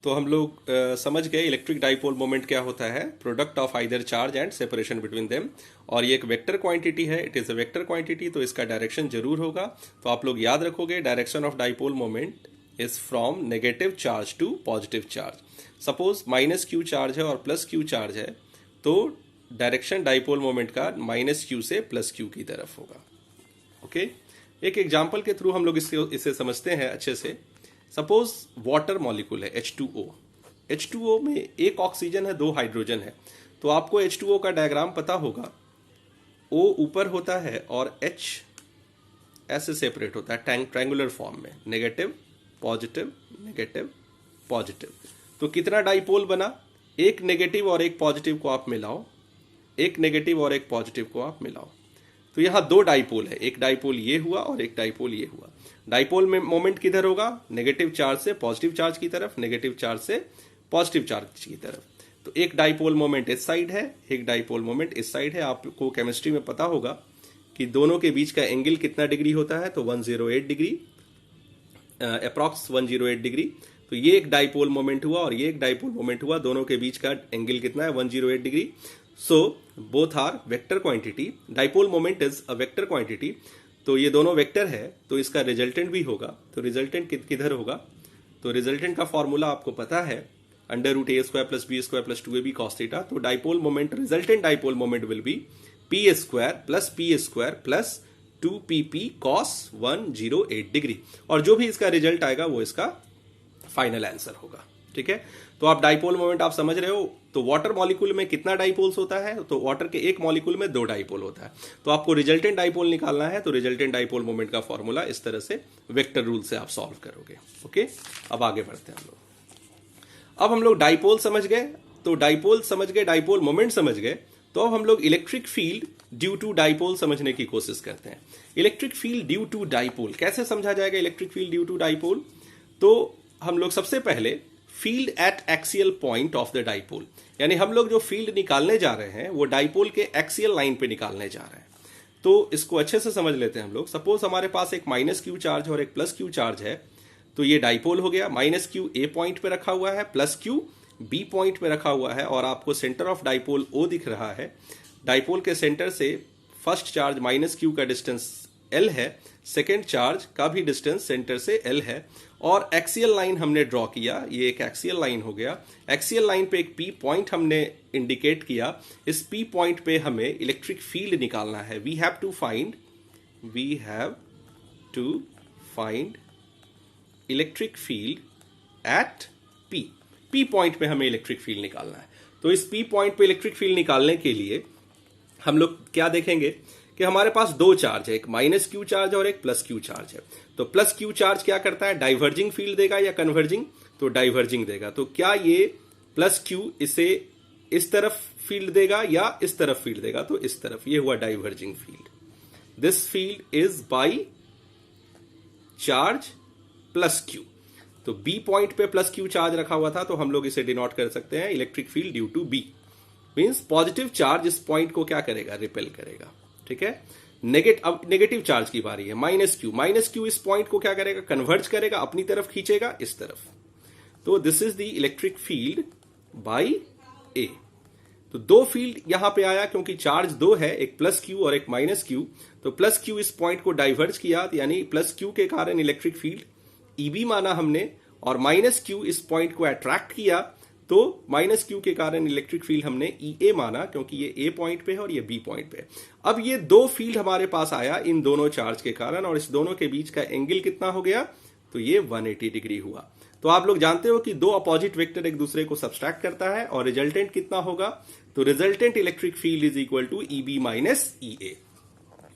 तो हम लोग समझ गए इलेक्ट्रिक डाइपोल मोमेंट क्या होता है, product of either charge and separation between them. और ये एक वेक्टर क्वांटिटी है, it is a vector quantity, तो इसका डायरेक्शन जरूर होगा। तो आप लोग याद रखोगे direction of dipole moment is from negative charge to positive charge. Suppose minus Q charge है और प्लस क्यू चार्ज है, तो डायरेक्शन डाइपोल मोमेंट का माइनस क्यू से प्लस क्यू की तरफ होगा। ओके, एक एग्जाम्पल के थ्रू हम लोग इसे समझते हैं अच्छे से। सपोज वाटर मॉलिक्यूल है H2O। H2O में एक ऑक्सीजन है, दो हाइड्रोजन है। तो आपको H2O का डायग्राम पता होगा, O ऊपर होता है और H ऐसे सेपरेट होता है ट्रायंगुलर फॉर्म में, नेगेटिव नेगेटिव पॉजिटिव। तो कितना डाइपोल बना, एक नेगेटिव और एक पॉजिटिव को आप मिलाओ, एक नेगेटिव और एक पॉजिटिव को आप मिलाओ, तो यहां दो डाइपोल है, एक डाइपोल ये हुआ और एक डाइपोल ये हुआ। डाइपोल में मोमेंट किधर होगा, नेगेटिव चार्ज से पॉजिटिव चार्ज की तरफ, नेगेटिव चार्ज से पॉजिटिव चार्ज की तरफ। तो एक डाइपोल मोमेंट इस साइड है, एक डाइपोल मोमेंट इस साइड है। आपको केमिस्ट्री में पता होगा कि दोनों के बीच का एंगल कितना डिग्री होता है, तो 108 डिग्री, अप्रॉक्स 108 डिग्री। तो ये एक डाइपोल मोमेंट हुआ और ये एक डाइपोल मोमेंट हुआ, दोनों के बीच का एंगल कितना है, 108 डिग्री। So both are vector quantity, dipole moment is a vector quantity. तो ये दोनों वेक्टर है, तो इसका रिजल्टेंट भी होगा। तो रिजल्टेंट किधर होगा, तो रिजल्टेंट का फॉर्मूला आपको पता है, √a² + b² + 2ab cos थीटा। तो dipole moment, resultant dipole moment will be p² + p² + 2pp cos 108 degree. और जो भी इसका रिजल्ट आएगा वो इसका फाइनल आंसर होगा। ठीक है, तो आप डाइपोल मोमेंट आप समझ रहे हो। तो वाटर मॉलिक्यूल में कितना डाइपोल्स होता है, तो वाटर के एक मॉलिक्यूल में 2 डाइपोल होता है। तो आपको रिजल्टेंट डाइपोल निकालना है, तो रिजल्टेंट डाइपोल मोमेंट का फॉर्मूला इस तरह से वेक्टर रूल से आप सॉल्व करोगे। ओके, अब आगे बढ़ते हैं हम लोग। अब हम लोग डाइपोल समझ गए, तो डाइपोल समझ गए, डाइपोल मोमेंट समझ गए। तो अब हम लोग electric field due to dipole समझने की कोशिश करते हैं। Electric field due to dipole कैसे समझा जाएगा, electric field due to dipole. तो हम लोग सबसे पहले field at axial point of the dipole, यानी हम लोग जो फील्ड निकालने जा रहे हैं वो डाइपोल के एक्सियल लाइन पे निकालने जा रहे हैं। तो इसको अच्छे से समझ लेते हैं हम लोग। सपोज हमारे पास एक माइनस क्यू चार्ज और एक प्लस क्यू चार्ज है, तो ये डाइपोल हो गया। माइनस क्यू ए पॉइंट पे रखा हुआ है, प्लस क्यू बी पॉइंट पे रखा हुआ है, और आपको सेंटर ऑफ डाइपोल ओ दिख रहा है। डाइपोल के सेंटर से फर्स्ट चार्ज माइनस क्यू का डिस्टेंस एल है, सेकेंड चार्ज का भी डिस्टेंस सेंटर से एल है, और एक्सियल लाइन हमने ड्रॉ किया, ये एक एक्सियल लाइन हो गया। एक्सियल लाइन पे एक पी पॉइंट हमने इंडिकेट किया। इस पी पॉइंट पे हमें इलेक्ट्रिक फील्ड निकालना है। We have to find electric field at P point पे हमें इलेक्ट्रिक फील्ड निकालना है। तो इस पी पॉइंट पे इलेक्ट्रिक फील्ड निकालने के लिए हम लोग क्या देखेंगे कि हमारे पास दो चार्ज है, एक माइनस क्यू चार्ज और एक प्लस क्यू चार्ज है। तो प्लस क्यू चार्ज क्या करता है, डाइवर्जिंग फील्ड देगा या कन्वर्जिंग, तो डाइवर्जिंग देगा। तो क्या ये प्लस क्यू इसे इस तरफ फील्ड देगा या इस तरफ फील्ड देगा, तो इस तरफ, ये हुआ diverging field. This field is by charge plus Q. तो बी पॉइंट पे प्लस क्यू चार्ज रखा हुआ था, तो हम लोग इसे डिनोट कर सकते हैं electric field due to B. Means positive charge इस पॉइंट को क्या करेगा, रिपेल करेगा। ठीक है, अब नेगेटिव चार्ज की बारी है, माइनस क्यू इस पॉइंट को क्या करेगा, कन्वर्ज करेगा, अपनी तरफ खींचेगा, इस तरफ। तो this is the electric field by A. तो दो फील्ड यहां पे आया, क्योंकि चार्ज दो है, एक प्लस क्यू और एक माइनस क्यू। तो प्लस क्यू इस पॉइंट को डाइवर्ज किया, यानी प्लस क्यू के कारण इलेक्ट्रिक फील्ड ईबी माना हमने, और माइनस क्यू इस पॉइंट को अट्रैक्ट किया, तो माइनस क्यू के कारण इलेक्ट्रिक फील्ड हमने ई ए माना, क्योंकि ये ए पॉइंट पे है और ये बी पॉइंट पे है। अब ये दो फील्ड हमारे पास आया इन दोनों चार्ज के कारण, और इस दोनों के बीच का एंगल कितना हो गया, तो ये 180 डिग्री हुआ। तो आप लोग जानते हो कि दो अपोजिट वेक्टर एक दूसरे को सब्सट्रैक्ट करता है, और रिजल्टेंट कितना होगा, तो resultant electric field is equal to EB minus E A.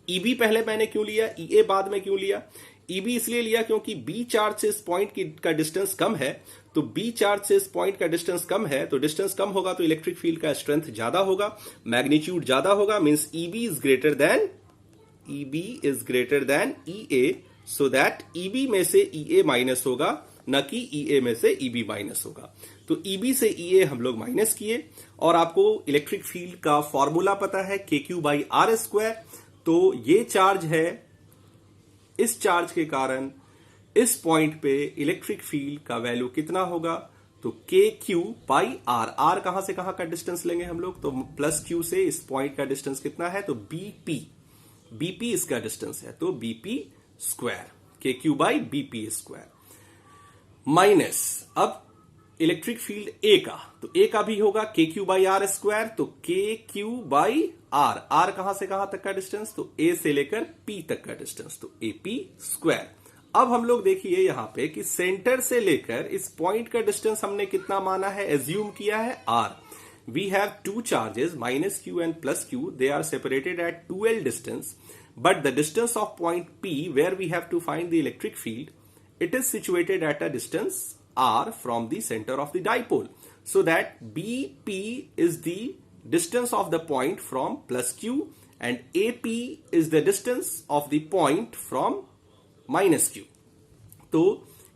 EB पहले मैंने क्यों लिया, ई ए बाद में क्यों लिया, ईबी इसलिए लिया क्योंकि बी चार्ज से इस पॉइंट का डिस्टेंस कम है। तो बी चार्ज से इस पॉइंट का डिस्टेंस कम है, तो डिस्टेंस कम होगा तो इलेक्ट्रिक फील्ड का स्ट्रेंथ ज्यादा होगा, मैग्नीट्यूड ज्यादा होगा। Means EB is greater then E A, so that EB में से ई ए माइनस होगा, न कि ई ए में से ईबी माइनस होगा। तो ईबी से ई ए हम लोग माइनस किए, और आपको इलेक्ट्रिक फील्ड का फॉर्मूला पता है, KQ/R²। तो ये चार्ज है, इस चार्ज के कारण इस पॉइंट पे इलेक्ट्रिक फील्ड का वैल्यू कितना होगा, तो के क्यू बाई आर, आर कहां से कहां का डिस्टेंस लेंगे हम लोग, तो प्लस क्यू से इस पॉइंट का डिस्टेंस कितना है, तो बीपी, बीपी इसका डिस्टेंस है, तो BP square, K Q by BP square minus, अब इलेक्ट्रिक फील्ड ए का, तो ए का भी होगा के क्यू बाई आर स्क्वायर, तो के क्यू बाई आर, आर कहां से कहां तक का डिस्टेंस, तो ए से लेकर पी तक का डिस्टेंस, तो एपी स्क्वायर। अब हम लोग देखिए यहां पे कि सेंटर से लेकर इस पॉइंट का डिस्टेंस हमने कितना माना है, एज्यूम किया है R. We have two charges minus Q and plus Q, they are separated at 2l distance, but the distance of point P where we have to find the electric field, it is situated at a distance r from the center of the dipole, so that bp is the distance of the point from plus q and ap is the distance of the point from minus q. तो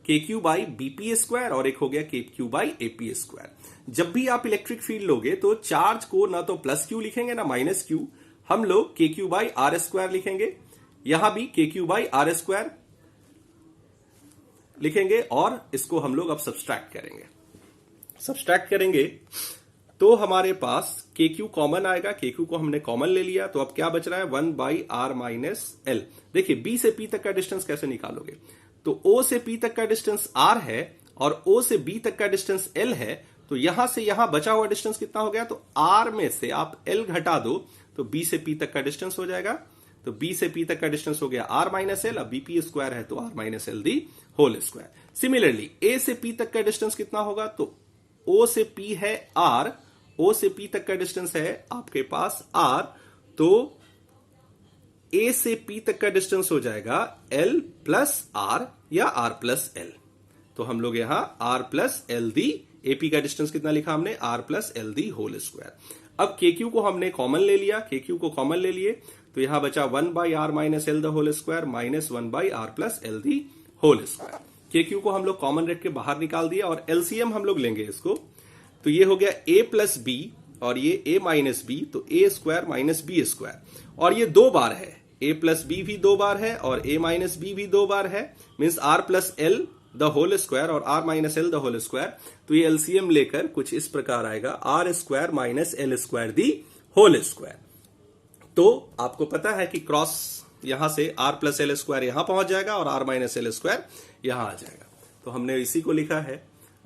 kq by bp square और एक हो गया kq by ap square. जब भी आप electric field लोगे तो चार्ज को ना तो प्लस q लिखेंगे ना माइनस q, हम लोग kq बाई आर स्क्वायर लिखेंगे, यहां भी kq बाई आर स्क्वायर लिखेंगे और इसको हम लोग अब सब्सट्रैक्ट करेंगे। सब्सट्रैक्ट करेंगे तो हमारे पास के क्यू कॉमन आएगा, के क्यू को हमने कॉमन ले लिया, तो अब क्या बच रहा है 1 बाई आर माइनस एल। देखिए बी से पी तक का डिस्टेंस कैसे निकालोगे, तो ओ से पी तक का डिस्टेंस आर है और ओ से बी तक का डिस्टेंस एल है, तो यहां से यहां बचा हुआ डिस्टेंस कितना हो गया, तो आर में से आप एल घटा दो तो बी से पी तक का डिस्टेंस हो जाएगा, तो बी से पी तक का डिस्टेंस हो गया आर माइनस एल, अब बीपी स्क्वायर है तो R minus L the whole square. Similarly A से पी तक का डिस्टेंस कितना होगा, तो ओ से पी है आर, ओ से पी तक का डिस्टेंस है आपके पास आर, तो ए से पी तक का डिस्टेंस हो जाएगा एल प्लस आर या आर प्लस एल, तो हम लोग यहां R plus L the, AP का डिस्टेंस कितना लिखा हमने, R plus L the whole square. अब के क्यू को हमने कॉमन ले लिया, के क्यू को कॉमन ले लिए तो यहां बचा 1 by R minus L the whole square minus 1 by R plus L the whole square. K Q को हम लोग कॉमन रख के बाहर निकाल दिया और एलसीएम हम लोग लेंगे इसको, तो ये हो गया ए प्लस बी और ये ए माइनस बी, तो ए स्क्वायर माइनस बी स्क्वायर, और ये 2 बार है, ए प्लस बी भी 2 बार है और ए माइनस बी भी 2 बार है, means R plus L the whole square और R minus L the whole square, तो ये एलसीएम लेकर कुछ इस प्रकार आएगा R square minus L square the whole square. तो आपको पता है कि क्रॉस यहां से आर प्लस एल स्क्वायर यहां पहुंच जाएगा और आर माइनस एल स्क्वायर यहां आ जाएगा, तो हमने इसी को लिखा है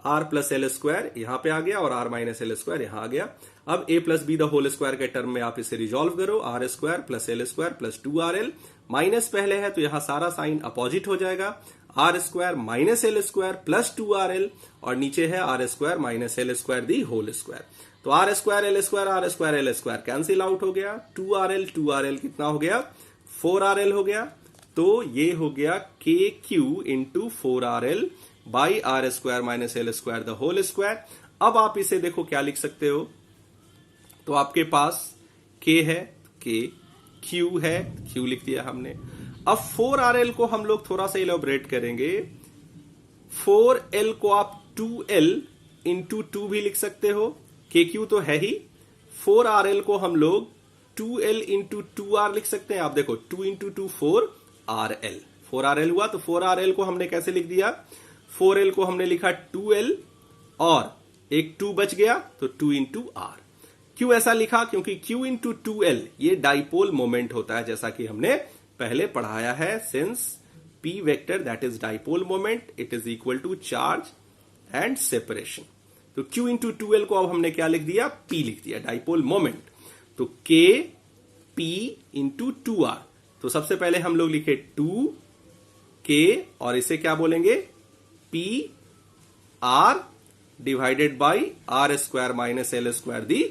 आर प्लस एल स्क्वायर यहां पे आ गया और आर माइनस एल स्क्वायर यहां आ गया। अब A plus B the whole square के टर्म में आप इसे रिजॉल्व करो, R square plus L square plus 2rl, माइनस पहले है तो यहां सारा साइन अपोजिट हो जाएगा, R square minus L square plus 2rl और नीचे है R square minus L square the whole square, तो R square L square cancel out हो गया, 2rl कितना हो गया 4rl हो गया, तो ये हो गया K Q into 4rl by R square minus L square the whole square. अब आप इसे देखो क्या लिख सकते हो, तो आपके पास k है, k, q है, q लिख दिया हमने। अब 4rl को हम लोग थोड़ा सा इलेबोरेट करेंगे, 4l को आप 2l इंटू 2 भी लिख सकते हो, kq तो है ही, 4rl को हम लोग 2l इंटू 2r लिख सकते हैं। आप देखो 2 इंटू 2 4rl, 4rl हुआ, तो 4rl को हमने कैसे लिख दिया, 4l को हमने लिखा 2l और एक 2 बच गया तो 2 इंटू r। क्यों ऐसा लिखा, क्योंकि q इंटू 2l ये डाइपोल मोमेंट होता है, जैसा कि हमने पहले पढ़ाया है, since p vector that is dipole moment it is equal to charge and separation, तो q इंटू 2l को अब हमने क्या लिख दिया, p लिख दिया, डाइपोल मोमेंट, तो k p इंटू 2r, तो सबसे पहले हम लोग लिखे 2k और इसे क्या बोलेंगे p r divided by R square minus L square the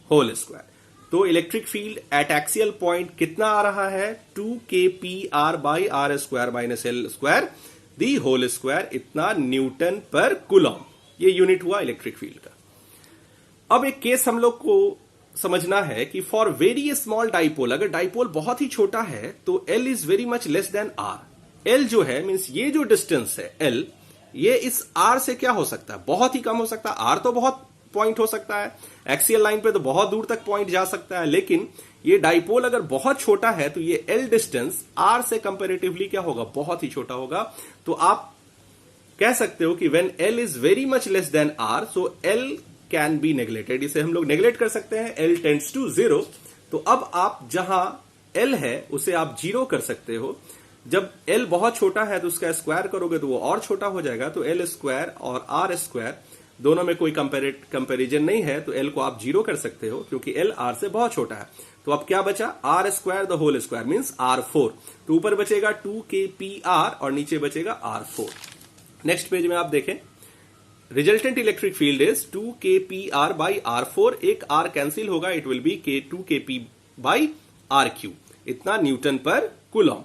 whole square. तो electric field at axial point कितना आ रहा है, 2kpr by R square minus L square the whole square, इतना न्यूटन पर कूलम, ये यूनिट हुआ इलेक्ट्रिक फील्ड का। अब एक केस हम लोग को समझना है कि फॉर वेरी स्मॉल डाइपोल, अगर डाइपोल बहुत ही छोटा है तो L is very much less than R। L जो है मींस ये जो डिस्टेंस है L, ये इस R से क्या हो सकता है, बहुत ही कम हो सकता है। R तो बहुत पॉइंट हो सकता है, एक्सियल लाइन पे तो बहुत दूर तक पॉइंट जा सकता है, लेकिन ये डाइपोल अगर बहुत छोटा है तो ये L डिस्टेंस R से कंपेरेटिवली क्या होगा, बहुत ही छोटा होगा। तो आप कह सकते हो कि when L is very much less than R, so L can be neglected. इसे हम लोग नेग्लेक्ट कर सकते हैं, L टेंड्स टू 0। तो अब आप जहां L है उसे आप 0 कर सकते हो। जब L बहुत छोटा है तो उसका स्क्वायर करोगे तो वो और छोटा हो जाएगा, तो L स्क्वायर और R स्क्वायर दोनों में कोई कंपैरिजन नहीं है, तो L को आप 0 कर सकते हो क्योंकि L R से बहुत छोटा है। तो अब क्या बचा, R square the whole square means R4। तो ऊपर बचेगा 2kpr और नीचे बचेगा R4। नेक्स्ट पेज में आप देखें, resultant electric field is 2kpr by R4। एक R कैंसिल होगा, it will be k2kp by R3। इतना न्यूटन पर कूलम।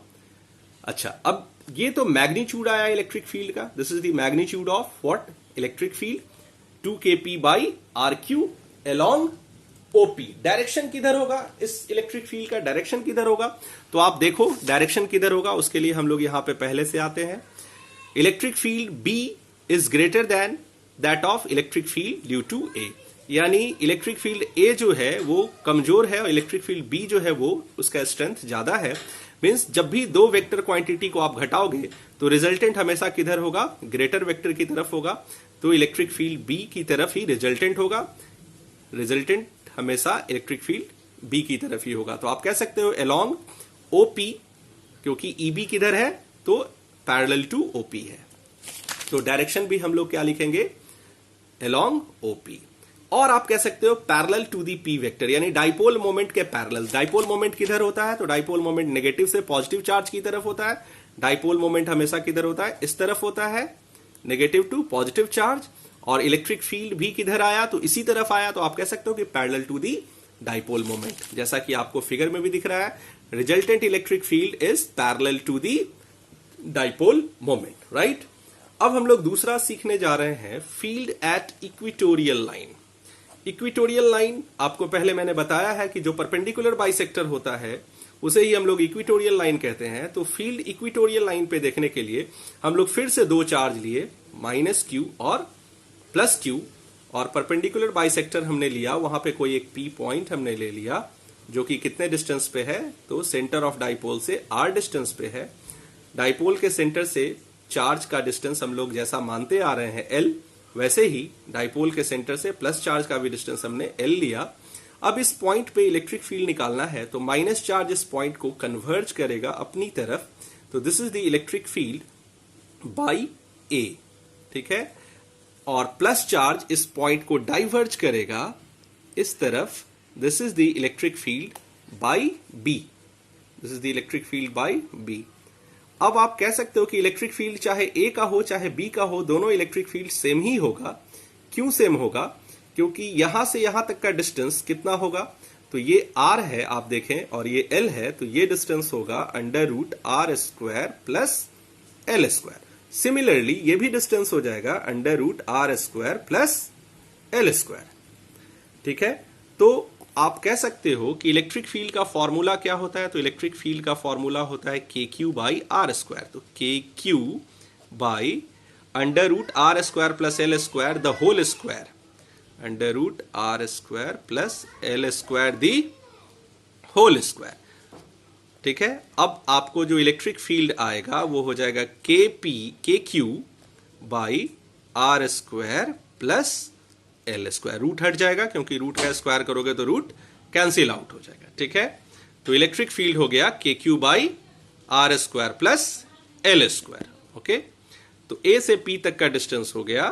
अच्छा, अब ये तो मैग्नीट्यूड आया इलेक्ट्रिक फील्ड का। This is the magnitude of what, electric field 2kp by R3 along OP। Direction किधर होगा इस इलेक्ट्रिक फील्ड का, डायरेक्शन किधर होगा? तो आप देखो डायरेक्शन किधर होगा, उसके लिए हम लोग यहां पे पहले से आते हैं। Electric field B is greater than that of electric field due to A। यानी इलेक्ट्रिक फील्ड A जो है वो कमजोर है और इलेक्ट्रिक फील्ड B जो है वो उसका स्ट्रेंथ ज्यादा है। मीन्स जब भी दो वेक्टर क्वांटिटी को आप घटाओगे तो रिजल्टेंट हमेशा किधर होगा, ग्रेटर वेक्टर की तरफ होगा। तो इलेक्ट्रिक फील्ड B की तरफ ही रिजल्टेंट होगा। रिजल्टेंट हमेशा इलेक्ट्रिक फील्ड B की तरफ ही होगा। तो आप कह सकते हो अलोंग OP, क्योंकि EB किधर है तो पैरेलल टू OP है। तो डायरेक्शन भी हम लोग क्या लिखेंगे, अलोंग OP। और आप कह सकते हो parallel to the P vector, यानी डाइपोल मोमेंट के पैरेलल। डाइपोल मोमेंट किधर होता है, तो डाइपोल मोमेंट नेगेटिव से पॉजिटिव चार्ज की तरफ होता है। डाइपोल मोमेंट हमेशा किधर होता है, इस तरफ होता है, नेगेटिव टू पॉजिटिव चार्ज। और इलेक्ट्रिक फील्ड भी किधर आया, तो इसी तरफ आया। तो आप कह सकते हो कि parallel to the dipole moment, जैसा कि आपको फिगर में भी दिख रहा है। Resultant electric field is parallel to the dipole moment, right. अब हम लोग दूसरा सीखने जा रहे हैं, field at equatorial line. Equatorial line आपको पहले मैंने बताया है कि जो परपेंडिकुलर बाइसेक्टर होता है उसे ही हम लोग इक्वेटोरियल लाइन कहते हैं। तो फील्ड इक्वेटोरियल लाइन पे देखने के लिए हम लोग फिर से दो चार्ज लिए, -q और +q, और परपेंडिकुलर बाइसेक्टर हमने लिया, वहां पे कोई एक P पॉइंट हमने ले लिया जो कि कितने डिस्टेंस पे है, तो सेंटर ऑफ डाइपोल से r डिस्टेंस पे है। डाइपोल के सेंटर से चार्ज का डिस्टेंस हम लोग जैसा मानते आ रहे हैं L, वैसे ही डाइपोल के सेंटर से प्लस चार्ज का भी डिस्टेंस हमने L लिया। अब इस पॉइंट पे इलेक्ट्रिक फील्ड निकालना है, तो माइनस चार्ज इस पॉइंट को कन्वर्ज करेगा अपनी तरफ। तो this is the electric field by A, ठीक है। और प्लस चार्ज इस पॉइंट को डाइवर्ज करेगा इस तरफ। This is the electric field by B। This is the electric field by B। अब आप कह सकते हो कि इलेक्ट्रिक फील्ड चाहे A का हो चाहे B का हो, दोनों इलेक्ट्रिक फील्ड सेम ही होगा। क्यों सेम होगा, क्योंकि यहां से यहां तक का डिस्टेंस कितना होगा, तो ये R है आप देखें और ये L है, तो ये डिस्टेंस होगा √r² प्लस L²। सिमिलरली ये भी डिस्टेंस हो जाएगा √r² प्लस L², ठीक है। तो आप कह सकते हो कि इलेक्ट्रिक फील्ड का फॉर्मूला क्या होता है, तो इलेक्ट्रिक फील्ड का फॉर्मूला होता है KQ बाई R²। तो KQ by √r² plus L² the whole square, √r² plus L² the whole square, ठीक है। अब आपको जो इलेक्ट्रिक फील्ड आएगा वो हो जाएगा KQ by R² plus L²। Root हट जाएगा क्योंकि रूट का स्क्वायर करोगे तो रूट कैंसिल आउट हो जाएगा, ठीक है। तो इलेक्ट्रिक फील्ड हो गया KQ by R² plus L², okay. तो A से P तक का डिस्टेंस हो गया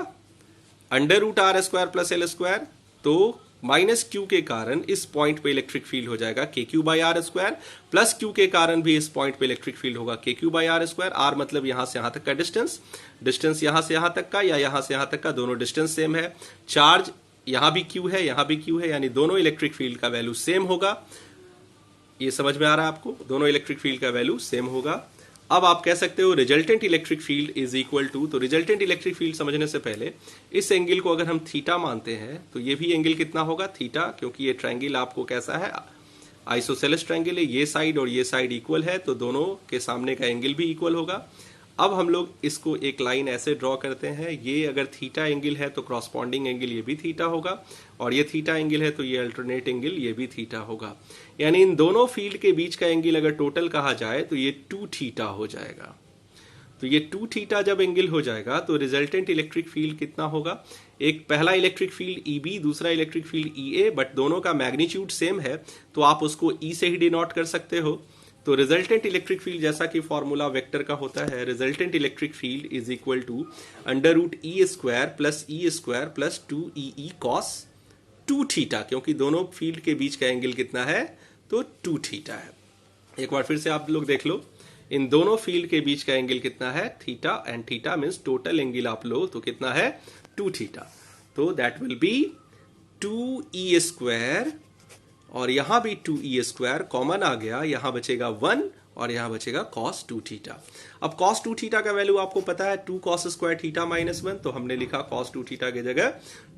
√r² प्लस L²। तो -q के कारण इस पॉइंट पे इलेक्ट्रिक फील्ड हो जाएगा KQ by R², plus q के कारण भी इस पॉइंट पे इलेक्ट्रिक फील्ड होगा KQ बाई R²। R मतलब यहां से यहां तक का डिस्टेंस, डिस्टेंस यहां से यहां तक का या यहां से यहां तक का, दोनों डिस्टेंस सेम है। चार्ज यहां भी q है यहां भी q है, यानी दोनों इलेक्ट्रिक फील्ड का वैल्यू सेम होगा। ये समझ में आ रहा है आपको, दोनों इलेक्ट्रिक फील्ड का वैल्यू सेम होगा। अब आप कह सकते हो resultant electric field is equal to, तो रिजल्टेंट इलेक्ट्रिक फील्ड समझने से पहले इस एंगल को अगर हम थीटा मानते हैं तो ये भी एंगल कितना होगा, थीटा, क्योंकि ये ट्रायंगल आपको कैसा है, आइसोसेलेस ट्रायंगल है। ये साइड और ये साइड इक्वल है, तो दोनों के सामने का एंगल भी इक्वल होगा। अब हम लोग इसको एक लाइन ऐसे ड्रॉ करते हैं, ये अगर थीटा एंगल है तो क्रॉसपॉन्डिंग एंगल ये भी थीटा होगा, और ये थीटा एंगल है तो ये अल्टरनेट एंगल ये भी थीटा होगा। यानी इन दोनों फील्ड के बीच का एंगल अगर टोटल कहा जाए तो ये 2 थीटा हो जाएगा। तो ये 2 थीटा जब एंगल हो जाएगा तो रिजल्टेंट इलेक्ट्रिक फील्ड कितना होगा, एक पहला इलेक्ट्रिक फील्ड EB, दूसरा इलेक्ट्रिक फील्ड EA, बट दोनों का मैग्नीट्यूड सेम है तो आप उसको E से ही डिनोट कर सकते हो। तो रिजल्टेंट इलेक्ट्रिक फील्ड जैसा कि फॉर्मूला वेक्टर का होता है, resultant electric field is equal to √E² plus E² plus 2EE cos 2 theta, क्योंकि दोनों फील्ड के बीच का एंगल कितना है, तो 2 थीटा है। एक बार फिर से आप लोग देख लो, इन दोनों फील्ड के बीच का एंगल कितना है, theta, and theta means total angle आप लो तो कितना है, 2 थीटा। तो दैट विल बी 2E², और यहां भी 2E² कॉमन आ गया, यहां बचेगा 1 और यहां बचेगा cos 2 थीटा। अब cos 2 थीटा का वैल्यू आपको पता है 2 cos² थीटा -1, तो हमने लिखा cos 2 थीटा की जगह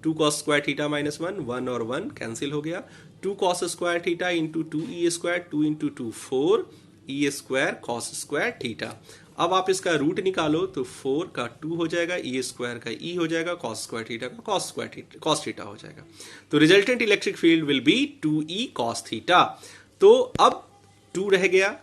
2 cos² थीटा -1, 1 और 1 कैंसिल हो गया, 2 cos² theta into 2E², 2 into 2 4 E² cos² theta. अब आप इसका रूट निकालो तो 4 का 2 हो जाएगा, E² का E हो जाएगा, cos² थीटा का cos थीटा हो जाएगा। तो resultant electric field will B 2E cos थीटा। तो अब 2 रह गया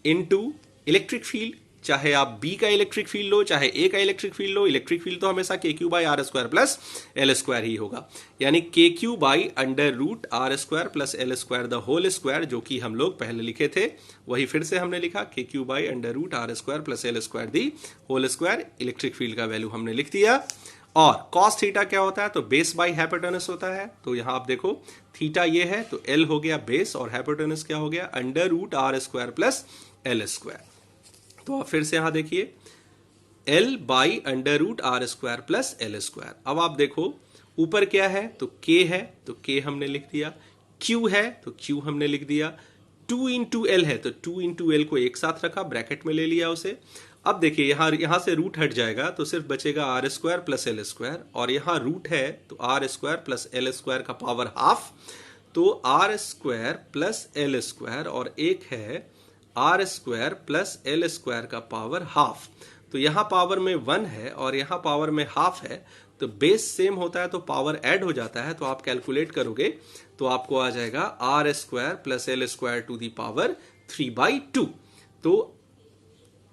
इनटू इलेक्ट्रिक फील्ड, चाहे आप B का इलेक्ट्रिक फील्ड लो चाहे A का इलेक्ट्रिक फील्ड लो, इलेक्ट्रिक फील्ड तो हमेशा KQ/R² प्लस L² ही होगा, यानी KQ/√R² plus L² the whole square, जो कि हम लोग पहले लिखे थे वही फिर से हमने लिखा, KQ/√R² plus L² the whole square, electric field का वैल्यू हमने लिख दिया। और cos थीटा क्या होता है, तो बेस बाई हाइपोटेनस होता है, तो यहां आप देखो थीटा ये है तो L हो गया बेस और हाइपोटेनस क्या हो गया, √R² प्लस L²। तो आप फिर से यहां देखिए L/√R² प्लस L²। अब आप देखो ऊपर क्या है, तो K है तो K हमने लिख दिया, Q है तो Q हमने लिख दिया, 2 इंटू L है तो 2 इंटू L को एक साथ रखा, ब्रैकेट में ले लिया उसे। अब देखिए यहां से रूट हट जाएगा तो सिर्फ बचेगा R² प्लस L², और यहां रूट है तो R² प्लस L² का पावर हाफ, तो R² प्लस L² और एक है R² प्लस L² का पावर हाफ। तो यहां पावर में 1 है और यहां पावर में हाफ है, तो बेस सेम होता है तो पावर ऐड हो जाता है, तो आप कैलकुलेट करोगे तो आपको आ जाएगा R² plus L² to the power 3/2। तो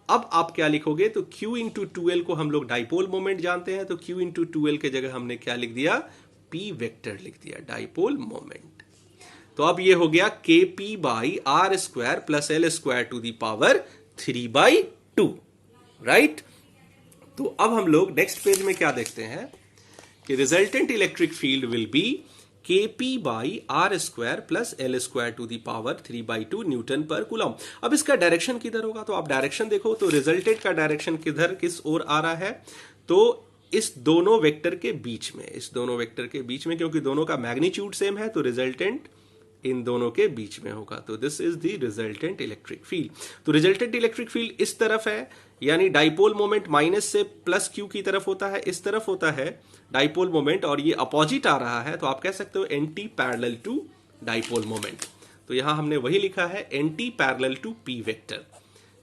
अब आप क्या लिखोगे, तो Q इंटू 2L को हम लोग डाइपोल मोमेंट जानते हैं, तो Q इंटू 2L के जगह हमने क्या लिख दिया, P वेक्टर लिख दिया, डाइपोल मोमेंट। तो अब ये हो गया KP/R² plus L² to the power 3/2, right. तो अब हम लोग नेक्स्ट पेज में क्या देखते हैं कि resultant electric field will be KP/R² plus L² to the power 3/2 newton पर कूलम। अब इसका डायरेक्शन किधर होगा, तो आप डायरेक्शन देखो, तो रिजल्टेंट का डायरेक्शन किधर, किस ओर आ रहा है, तो इस दोनों वेक्टर के बीच में, इस दोनों वेक्टर के बीच में, क्योंकि दोनों का मैग्नीट्यूड सेम है तो रिजल्टेंट इन दोनों के बीच में होगा। तो this is the resultant electric field. तो रिजल्टेंट इलेक्ट्रिक फील्ड इस तरफ है, यानी डाइपोल मोमेंट माइनस से प्लस Q की तरफ होता है, इस तरफ होता है डाइपोल मोमेंट, और ये अपोजिट आ रहा है तो आप कह सकते हो anti parallel to dipole moment. तो यहां हमने वही लिखा है anti parallel to P vector,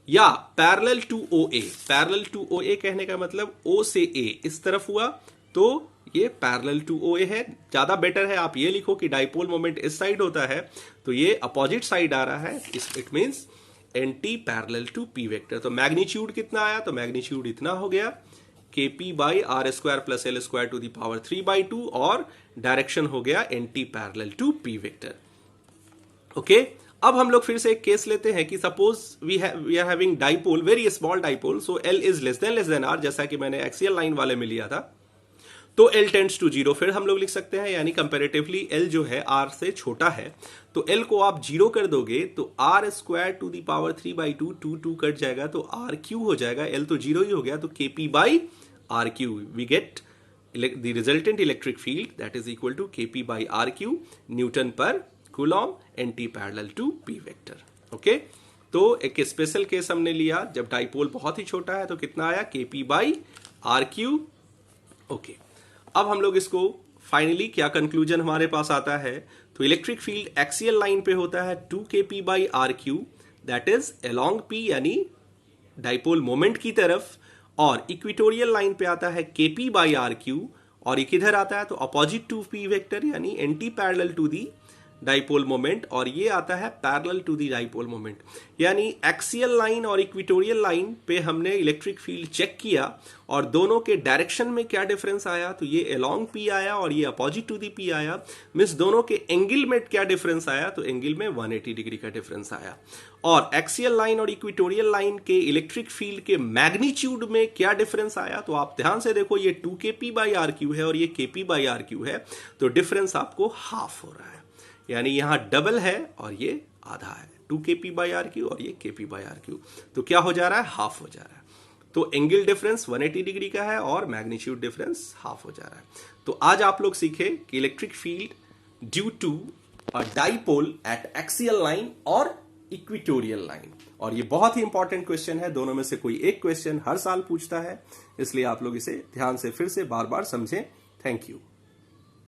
या parallel to OA। Parallel to OA कहने का मतलब O से A इस तरफ हुआ तो ये पैरेलल टू OA है। ज्यादा बेटर है आप ये लिखो कि डाइपोल मोमेंट इस साइड होता है तो ये अपोजिट साइड आ रहा है, it means anti parallel to P vector. तो मैग्नीट्यूड कितना आया, तो मैग्नीट्यूड इतना हो गया KP/R² plus L² to the power 3/2, और डायरेक्शन हो गया anti parallel to P vector. Okay, अब हम लोग फिर से एक केस लेते हैं कि suppose we are having dipole, very small dipole, so L is less than R, जैसा कि मैंने एक्सियल लाइन वाले में लिया था, तो L टेंड्स टू 0 फिर हम लोग लिख सकते हैं, यानी कंपैरेटिवली L जो है R से छोटा है, तो L को आप 0 कर दोगे तो R² to the power 3/2, 2 cut जाएगा तो RQ हो जाएगा, L तो 0 ही हो गया, तो KP/RQ we get the resultant electric field that is equal to KP/RQ newton पर coulomb anti parallel to P vector. Okay, तो एक स्पेशल केस हमने लिया जब डाइपोल बहुत ही छोटा है, तो कितना आया KP/RQ। ओके, अब हम लोग इसको फाइनली क्या कंक्लूजन हमारे पास आता है, तो इलेक्ट्रिक फील्ड एक्सियल लाइन पे होता है 2 KP/RQ, that is along P यानी डाइपोल मोमेंट की तरफ, और इक्वेटोरियल लाइन पे आता है KP/RQ, और ये किधर आता है, तो अपोजिट टू P वेक्टर यानी anti parallel to the dipole moment और ये आता है parallel to the dipole moment. यानी एक्सियल लाइन और इक्वेटोरियल लाइन पे हमने इलेक्ट्रिक फील्ड चेक किया और दोनों के डायरेक्शन में क्या डिफरेंस आया, तो ये अलोंग पी आया और ये अपोजिट टू दी पी आया। मींस दोनों के एंगल में क्या डिफरेंस आया, तो एंगल में 180 डिग्री का डिफरेंस आया। और एक्सियल लाइन और इक्वेटोरियल लाइन के इलेक्ट्रिक फील्ड के मैग्नीट्यूड में क्या डिफरेंस आया, तो आप ध्यान से देखो ये 2kp/r³ है और ये kp/r³ है, तो डिफरेंस आपको हाफ हो रहा है। यानी यहां डबल है और ये आधा है, 2kp/r³ और ये kp/r³, तो क्या हो जा रहा है, हाफ हो जा रहा है। तो एंगल डिफरेंस 180 डिग्री का है और मैग्नीट्यूड डिफरेंस हाफ हो जा रहा है। तो आज आप लोग सीखे कि electric field due to a dipole at axial line और इक्वेटोरियल लाइन, और ये बहुत ही इंपॉर्टेंट क्वेश्चन है, दोनों में से कोई एक क्वेश्चन हर साल पूछता है, इसलिए आप लोग इसे ध्यान से फिर से बार बार समझें। Thank you.